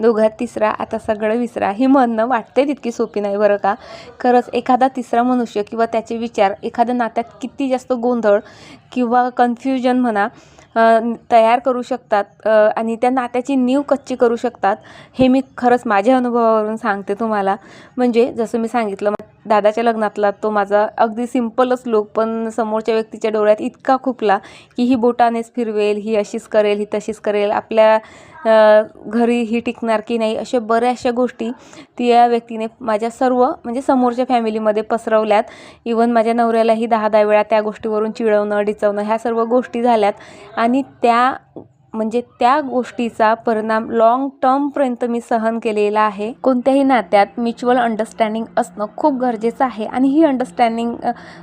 दोघात तिसरा आता सगळं विसरा ही म्हणणं वाटते तितकी सोपी नाही बरं का. खरंच एखादा तिसरा मनुष्य किंवा त्याचे विचार एखाद्या नात्यात किती जास्त गोंधळ किंवा कन्फ्युजन म्हणा तयार करू शकतात आणि त्या नात्याची नीव कच्ची करू शकतात, हे मी खरंच माझ्या अनुभवावरून सांगते तुम्हाला. म्हणजे जसं मी सांगितलं, दादाच्या लग्नातला तो माझा अगदी सिंपलच लूक पण समोरच्या व्यक्तीच्या डोळ्यात इतका खुपला की ही बोटानेच फिरवेल, ही अशीच करेल, ही तशीच करेल, आपल्या घरी ही टिकणार की नाही, अशा बऱ्याचशा गोष्टी त्या व्यक्तीने माझ्या सर्व म्हणजे समोरच्या फॅमिलीमध्ये पसरवल्यात. इवन माझ्या नवऱ्यालाही 10-10 वेळा त्या गोष्टीवरून चिडवणं, डिचवणं ह्या सर्व गोष्टी झाल्यात. आणि त्या गोष्टीचा परिणाम लॉंग टर्मपर्यंत मी सहन केलेला आहे. कोणत्याही नात्यात म्युच्युअल अंडरस्टँडिंग असणं खूप गरजेचं आहे आणि ही अंडरस्टँडिंग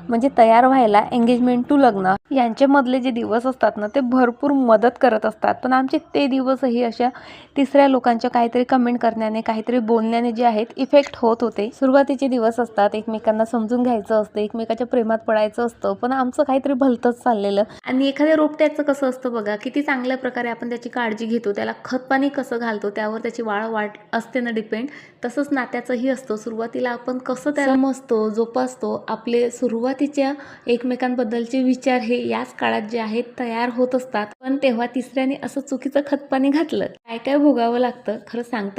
म्हणजे तयार व्हायला एंगेजमेंट टू लग्न यांच्यामधले जे दिवस असतात ना, ते भरपूर मदत करत असतात. पण आमचे ते दिवसही अशा तिसऱ्या लोकांच्या काहीतरी कमेंट करण्याने, काहीतरी बोलण्याने जे आहेत इफेक्ट होत होते. सुरुवातीचे दिवस असतात, एकमेकांना समजून घ्यायचं असतं, एकमेकाच्या प्रेमात पडायचं असतं, पण आमचं काहीतरी भलतंच चाललेलं. आणि एखाद्या रोपट्याचं कसं असतं बघा, किती चांगल्या प्रकारे आपण त्याची काळजी घेतो, त्याला खतपाणी कसं घालतो त्यावर त्याची वाढ असते ना डिपेंड. तसंच नात्याचंही असतं. सुरुवातीला आपण कसं त्याला समजतो, जोपासतो, आपले सुरुवातीच्या एकमेकांबद्दलचे विचार हे याच काळात जे आहेत तयार होत असतात. पण तेव्हा तिसऱ्याने असं चुकीचं खतपाणी घातलं काय काय भोगावं लागतं खरं सांगता